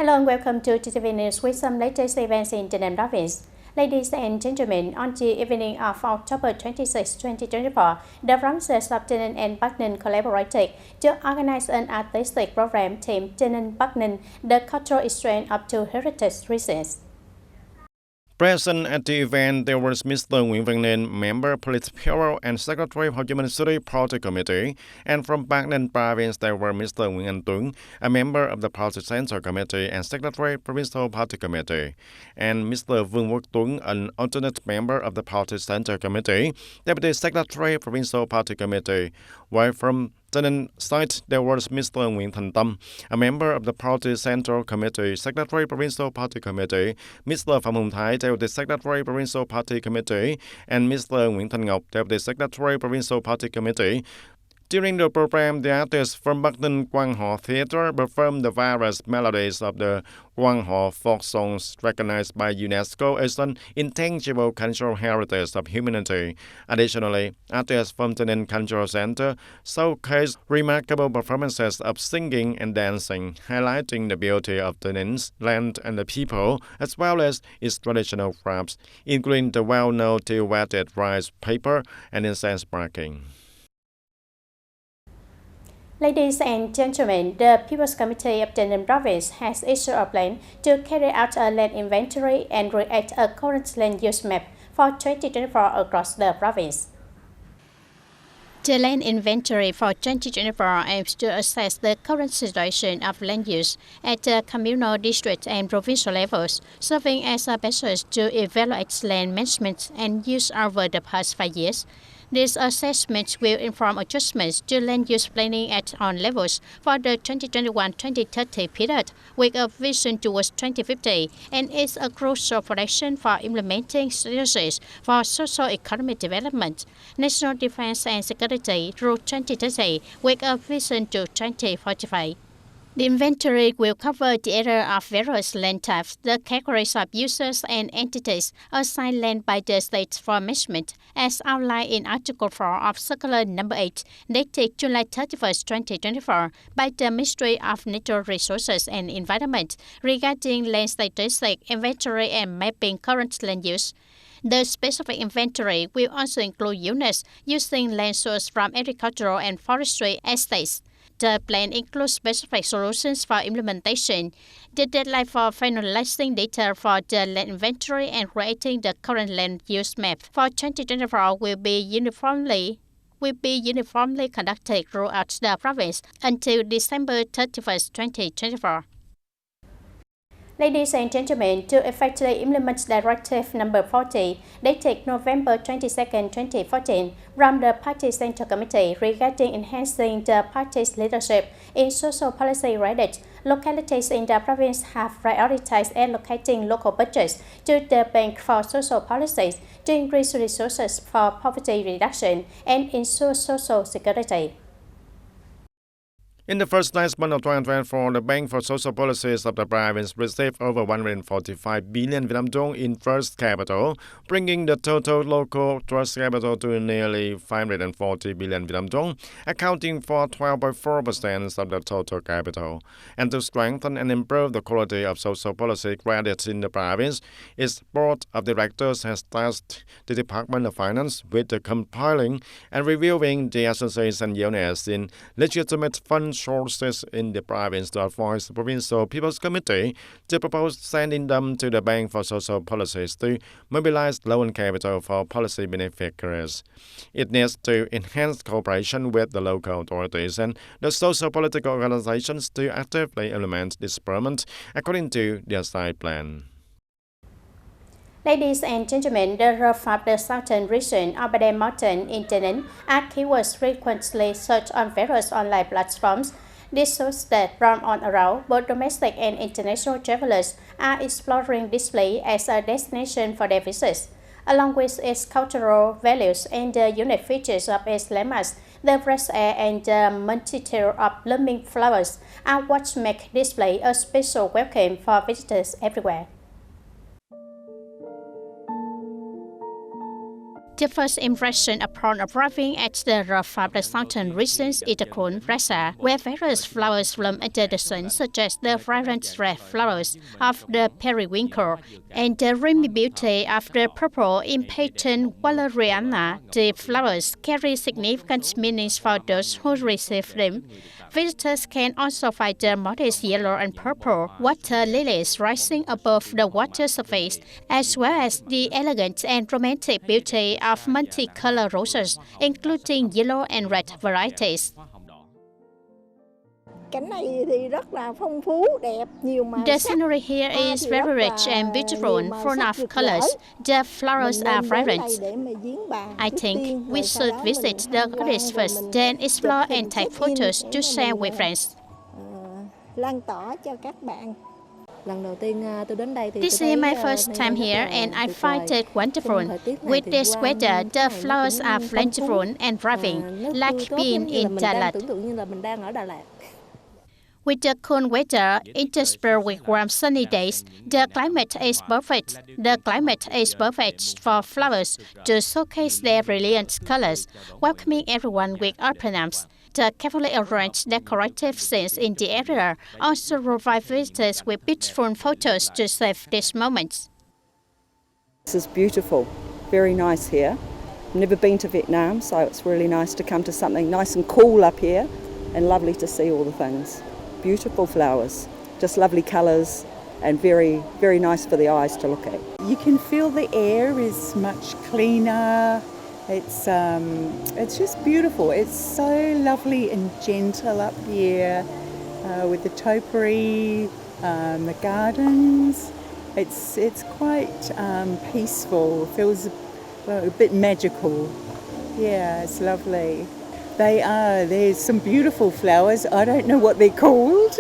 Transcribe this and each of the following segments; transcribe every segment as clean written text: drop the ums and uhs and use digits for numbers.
Hello and welcome to TTV News with some latest events in TayNinhTV province. Ladies and gentlemen, on the evening of October 26, 2024, the provinces of TayNinh and Bắc Ninh collaborated to organize an artistic program themed TayNinh Bắc Ninh, the cultural exchange of two heritage regions. Present at the event, there was Mr. Nguyễn Văn Ninh, Member Politburo and Secretary of Human Security Party Committee, and from Bắc Ninh Province there were Mr. Nguyễn Anh Tuấn, a member of the Party Central Committee and Secretary Provincial Party Committee, and Mr. Vương Quốc Tuấn, an alternate member of the Party Central Committee, Deputy Secretary Provincial Party Committee, while from TayNinh side, there was Mr. Nguyễn Thành Tâm, a member of the Party Central Committee, Secretary Provincial Party Committee, Mr. Phạm Hùng Thái, Deputy Secretary Provincial Party Committee, and Mr. Nguyễn Thanh Ngọc, Deputy Secretary Provincial Party Committee. During the program, the artists from Bắc Ninh Quang Ho Theatre performed the various melodies of the Quang Ho folk songs recognized by UNESCO as an intangible cultural heritage of humanity. Additionally, artists from TayNinh Cultural Center showcased remarkable performances of singing and dancing, highlighting the beauty of TayNinh's land and the people, as well as its traditional crafts, including the well-known till-wetted rice paper and incense barking. Ladies and gentlemen, the People's Committee of TayNinh Province has issued a plan to carry out a land inventory and create a current land use map for 2024 across the province. The land inventory for 2024 aims to assess the current situation of land use at the communal, district and provincial levels, serving as a basis to evaluate land management and use over the past 5 years. This assessment will inform adjustments to land use planning at all levels for the 2021-2030 period, with a vision towards 2050, and is a crucial foundation for implementing strategies for socio-economic development, national defense and security through 2030, with a vision to 2045. The inventory will cover the area of various land types, the categories of users and entities assigned land by the state for management, as outlined in Article 4 of Circular No. 8, dated July 31, 2024, by the Ministry of Natural Resources and Environment regarding land statistic, inventory and mapping current land use. The specific inventory will also include units using land source from agricultural and forestry estates. The plan includes specific solutions for implementation. The deadline for finalizing data for the land inventory and creating the current land use map for 2024 will be uniformly conducted throughout the province until December 31, 2024. Ladies and gentlemen, to effectively implement Directive No. 40, dated November 22, 2014, from the Party Central Committee regarding enhancing the party's leadership in social policy related, localities in the province have prioritized allocating local budgets to the Bank for Social Policies to increase resources for poverty reduction and ensure social security. In the first 9 months of 2024, the Bank for Social Policies of the province received over 145 billion Vietnam dong in trust capital, bringing the total local trust capital to nearly 540 billion Vietnam dong, accounting for 12.4% of the total capital. And to strengthen and improve the quality of social policy credits in the province, its board of directors has tasked the Department of Finance with the compiling and reviewing the associates and units in legitimate fund sources in the province to advise the Provincial People's Committee to propose sending them to the Bank for Social Policies to mobilize loan capital for policy beneficiaries. It needs to enhance cooperation with the local authorities and the social political organizations to actively implement disbursement according to their side plan. Ladies and gentlemen, the roof of the southern region of Badem Mountain in TayNinh are keywords frequently searched on various online platforms. This shows that from on around, both domestic and international travelers are exploring this place as a destination for their visits. Along with its cultural values and the unique features of its landmarks, the fresh air and the multitude of blooming flowers are what make this place a special welcome for visitors everywhere. The first impression upon arriving at the roof of the southern regions is the cool Rasa, where various flowers bloom under the sun, such as the vibrant red flowers of the periwinkle and the remy beauty of the purple impatient valeriana. The flowers carry significant meanings for those who receive them. Visitors can also find the modest yellow and purple water lilies rising above the water surface, as well as the elegant and romantic beauty of multicolored roses, including yellow and red varieties. The scenery here is very rich and beautiful, full of colors. The flowers are vibrant. I think we should visit the gardens first, then explore and take photos to share with friends. This is my first time here and I find it wonderful. With this weather, the flowers are plentiful and thriving, like being in Đà Lạt. With the cool weather interspersed with warm sunny days, the climate is perfect. The climate is perfect for flowers to showcase their brilliant colors, welcoming everyone with open arms. The carefully arranged decorative scenes in the area also provide visitors with beautiful photos to save these moments. This is beautiful, very nice here. I've never been to Vietnam, so it's really nice to come to something nice and cool up here and lovely to see all the things. Beautiful flowers, just lovely colours and very, very nice for the eyes to look at. You can feel the air is much cleaner. It's just beautiful. It's so lovely and gentle up here with the topiary, the gardens. It's quite peaceful. Feels a bit magical. Yeah, it's lovely. There's some beautiful flowers. I don't know what they're called,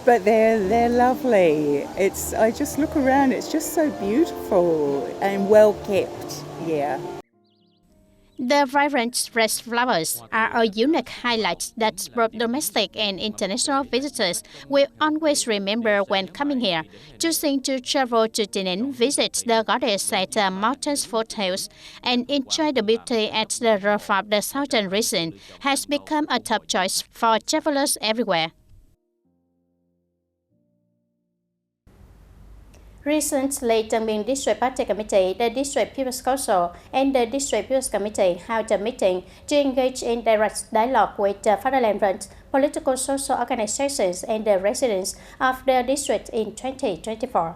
but they're lovely. I just look around, it's just so beautiful and well kept, yeah. The vibrant red flowers are a unique highlight that both domestic and international visitors will always remember when coming here. Choosing to travel to Tay Ninh, visit the gardens at the mountain's foothills, and enjoy the beauty at the roof of the southern region has become a top choice for travelers everywhere. Recently, the Ming District Party Committee, the District People's Council, and the District People's Committee held a meeting to engage in direct dialogue with the fatherland political social organizations and the residents of the district in 2024.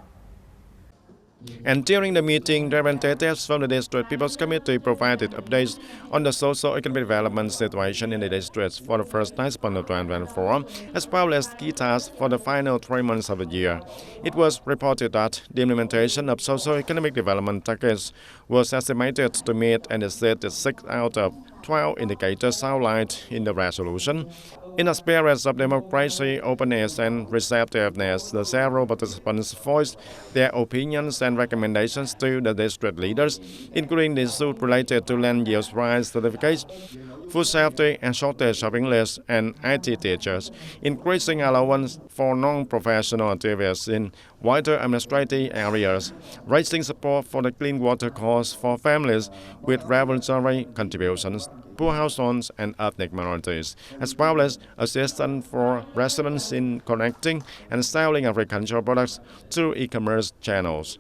And during the meeting, representatives from the District People's Committee provided updates on the socio-economic development situation in the district for the first 9 months of 2024, as well as key tasks for the final 3 months of the year. It was reported that the implementation of socio-economic development targets was estimated to meet and exceed the 6 out of 12 indicators outlined in the resolution. In a spirit of democracy, openness, and receptiveness, the several participants voiced their opinions and recommendations to the district leaders, including the issues related to land use rights certificates, food safety and shortage of English and IT teachers, increasing allowance for non-professional activities in wider administrative areas, raising support for the clean water course for families with revolutionary contributions, poor households and ethnic minorities, as well as assistance for residents in connecting and selling agricultural products through e-commerce channels.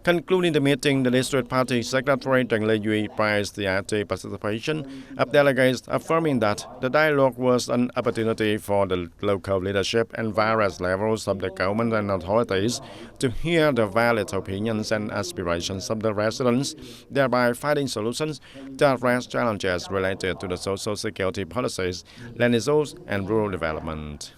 Concluding the meeting, the District Party Secretary Trần Lê Duy praised the active participation of delegates, affirming that the dialogue was an opportunity for the local leadership and various levels of the government and authorities to hear the valid opinions and aspirations of the residents, thereby finding solutions to address challenges related to the social security policies, land issues, and rural development.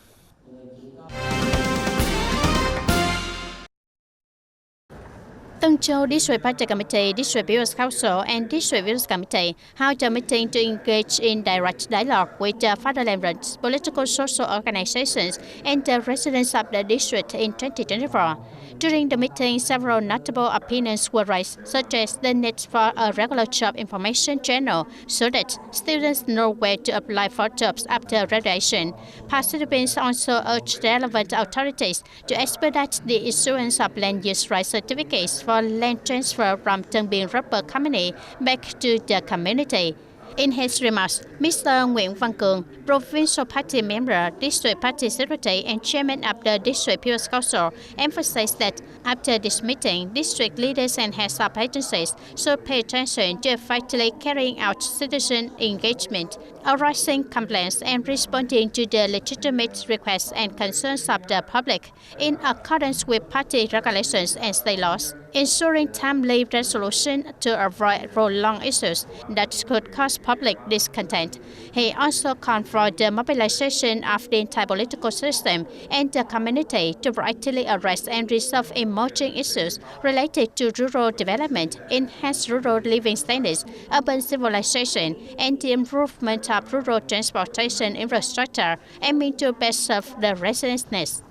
Tân Châu District Party Committee, District People's Council, and District People's Committee held a meeting to engage in direct dialogue with the fatherland political social organizations and the residents of the district in 2024. During the meeting, several notable opinions were raised, such as the need for a regular job information channel so that students know where to apply for jobs after graduation. Participants also urged relevant authorities to expedite the issuance of land use right certificates for for land transfer from Tân Biên Rubber Company back to the community. In his remarks, Mr. Nguyễn Văn Cường, Provincial Party member, District Party Secretary and Chairman of the District People's Council, emphasized that after this meeting, district leaders and heads of agencies should pay attention to effectively carrying out citizen engagement, arising complaints and responding to the legitimate requests and concerns of the public in accordance with party regulations and state laws, ensuring timely resolution to avoid prolonged issues that could cause public discontent. He also called for the mobilization of the entire political system and the community to proactively address and resolve emerging issues related to rural development, enhanced rural living standards, urban civilization, and the improvement of rural transportation infrastructure, aiming to best serve the residents' needs.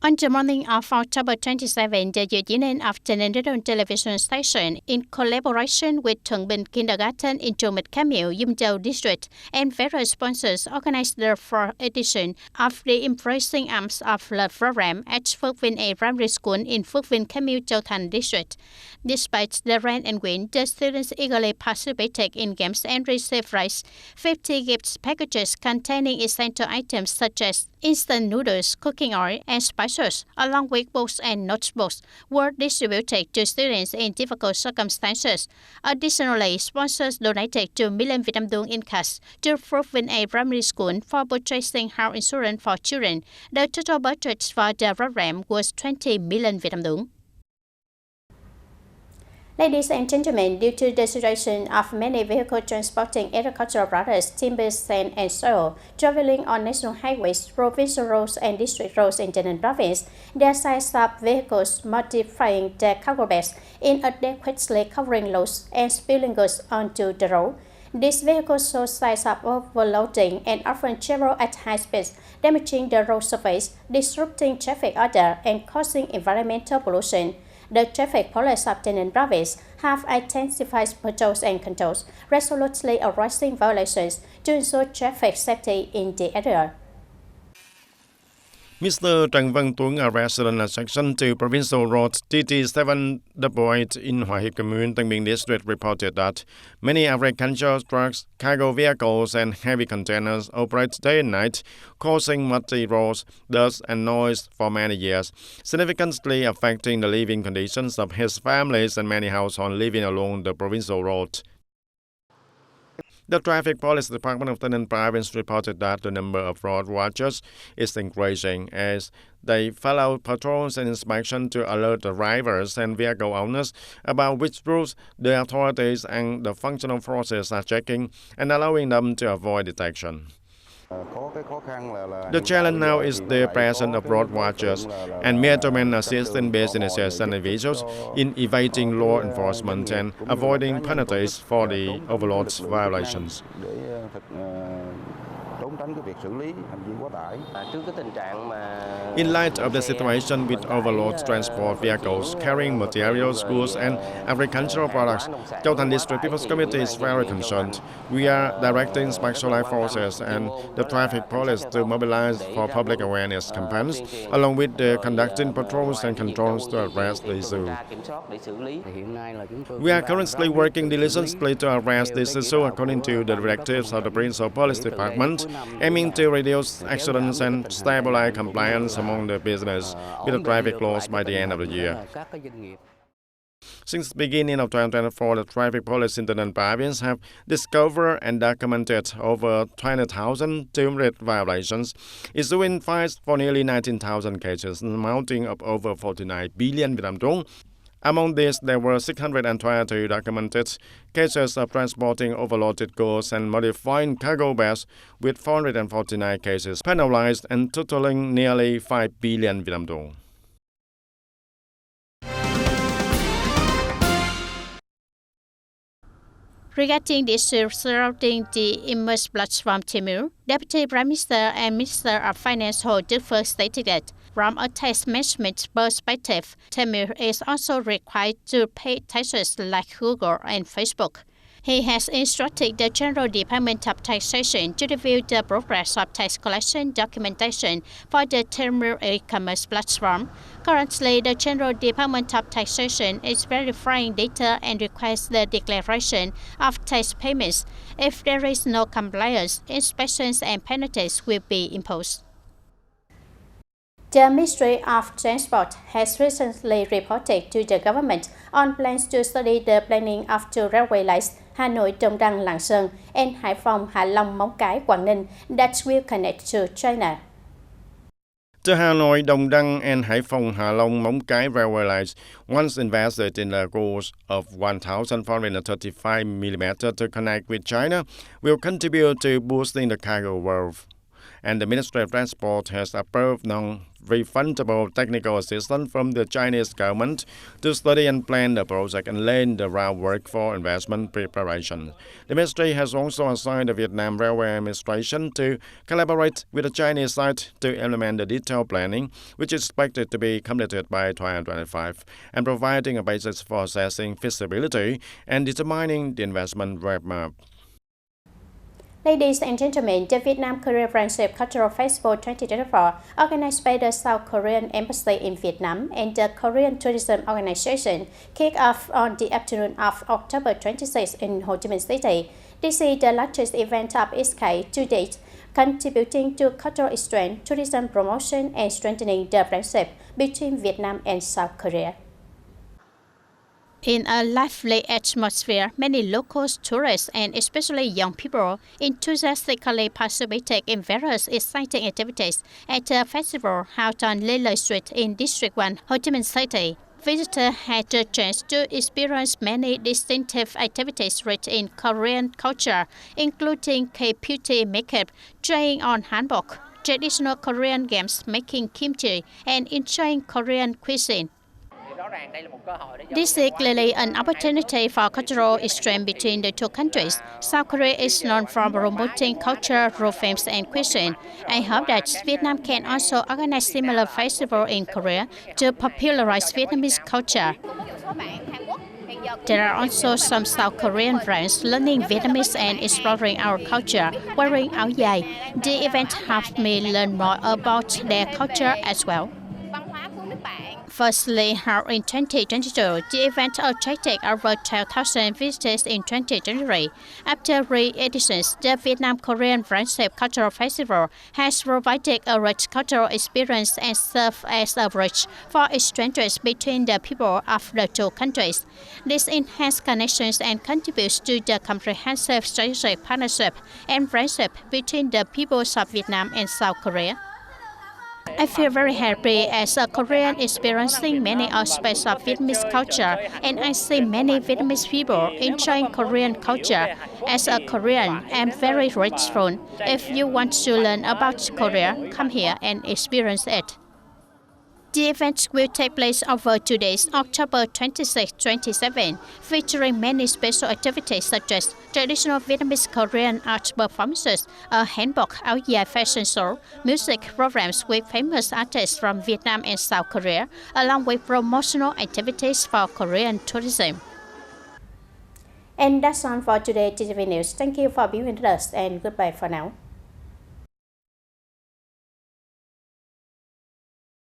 On the morning of October 27, the union of TayNinhTV television station, in collaboration with Thuận Bình Kindergarten in Chợ Mịch Camille, Dum Dâu District, and various sponsors, organized the 4th edition of the Embracing Arms of Love program at Phước Vinh A Primary School in Phước Vinh Camille, Châu Thành District. Despite the rain and wind, the students eagerly participated in games and received 50 gift packages containing essential items such as instant noodles, cooking oil, and spices, along with books and notebooks, were distributed to students in difficult circumstances. Additionally, sponsors donated 2 million Việt Nam đồng in cash to Phước Vinh A Primary School for purchasing house insurance for children. The total budget for the program was 20 million Việt Nam đồng. Ladies and gentlemen, due to the situation of many vehicles transporting agricultural products, timber, sand, and soil traveling on national highways, provincial roads, and district roads in Tây Ninh province, their size of vehicles modifying their cargo beds inadequately covering loads and spilling goods onto the road. These vehicles show signs of overloading and often travel at high speeds, damaging the road surface, disrupting traffic order, and causing environmental pollution. The traffic police of Tây Ninh province have intensified patrols and controls, resolutely arresting violations to ensure traffic safety in the area. Mr. Trần Văn Tuấn, a resident at Section 2 Provincial Road TT788 in Hòa Hiệp Commune, Tân Biên District, reported that many agricultural trucks, cargo vehicles, and heavy containers operate day and night, causing muddy roads, dust, and noise for many years, significantly affecting the living conditions of his families and many households living along the provincial road. The Traffic Police Department of Tây Ninh province reported that the number of road watchers is increasing as they follow patrols and inspection to alert the drivers and vehicle owners about which routes the authorities and the functional forces are checking and allowing them to avoid detection. The challenge now is the presence of road watchers and middlemen assisting businesses and individuals in evading law enforcement and avoiding penalties for the overload violations. In light of the situation with overload transport vehicles carrying materials, goods, and agricultural products, Châu Thành District People's Committee is very concerned. We are directing specialized forces and the traffic police to mobilize for public awareness campaigns, along with the conducting patrols and controls to address the issue. We are currently working diligently to address this issue according to the directives of the Provincial Police Department, aiming to reduce accidents and stabilize compliance among the business with the traffic laws by the end of the year. Since the beginning of 2024, the traffic police in the Tây Ninh province have discovered and documented over 20,200 violations, issuing fines for nearly 19,000 cases, amounting of over 49 billion Việt Nam đồng. Among these, there were 622 documented cases of transporting overloaded goods and modifying cargo beds, with 449 cases penalized and totaling nearly 5 billion Việt Nam đồng. Regarding the issue surrounding the immense platform Timur, Deputy Prime Minister and Minister of Finance Hồ Đức Phước stated that from a tax management perspective, Timur is also required to pay taxes like Google and Facebook. He has instructed the General Department of Taxation to review the progress of tax collection documentation for the Tamil e-commerce platform. Currently, the General Department of Taxation is verifying data and requires the declaration of tax payments. If there is no compliance, inspections and penalties will be imposed. The Ministry of Transport has recently reported to the government on plans to study the planning of two railway lines, Hà Nội Đồng Đăng Lạng Sơn and Hải Phòng Hạ Long Móng Cái Quảng Ninh, that will connect to China. The Hanoi, Dong Dang, and Haiphong Halong Móng Cái railway lines, once invested in a course of 1,435 mm to connect with China, will contribute to boosting the cargo world. And the Ministry of Transport has approved non-refundable technical assistance from the Chinese government to study and plan the project and lay the groundwork for investment preparation. The ministry has also assigned the Vietnam Railway Administration to collaborate with the Chinese side to implement the detailed planning, which is expected to be completed by 2025, and providing a basis for assessing feasibility and determining the investment roadmap. Ladies and gentlemen, the Vietnam-Korea Friendship Cultural Festival 2024, organized by the South Korean Embassy in Vietnam and the Korean Tourism Organization, kicked off on the afternoon of October 26 in Ho Chi Minh City. This is the largest event of its kind to date, contributing to cultural exchange, tourism promotion, and strengthening the friendship between Vietnam and South Korea. In a lively atmosphere, many locals, tourists, and especially young people enthusiastically participated in various exciting activities at the festival held on Lê Lợi Street in District 1, Ho Chi Minh City. Visitors had the chance to experience many distinctive activities rich in Korean culture, including K-beauty makeup, trying on hanbok, traditional Korean games, making kimchi, and enjoying Korean cuisine. This is clearly an opportunity for cultural exchange between the two countries. South Korea is known for promoting culture through films and cuisine. I hope that Vietnam can also organize similar festivals in Korea to popularize Vietnamese culture. There are also some South Korean friends learning Vietnamese and exploring our culture, wearing áo dài. The event helped me learn more about their culture as well. Firstly, held in 2022, the event attracted over 12,000 visitors in 2023. After 3 editions, the Vietnam-Korean Friendship Cultural Festival has provided a rich cultural experience and served as a bridge for exchanges between the people of the two countries. This enhanced connections and contributes to the comprehensive strategic partnership and friendship between the peoples of Vietnam and South Korea. I feel very happy as a Korean experiencing many aspects of Vietnamese culture, and I see many Vietnamese people enjoying Korean culture. As a Korean, I'm very grateful. If you want to learn about Korea, come here and experience it. The event will take place over 2 days, October 26-27, featuring many special activities such as traditional Vietnamese Korean art performances, a hanbok áo dài fashion show, music programs with famous artists from Vietnam and South Korea, along with promotional activities for Korean tourism. And that's all for today, TTV News. Thank you for being with us and goodbye for now.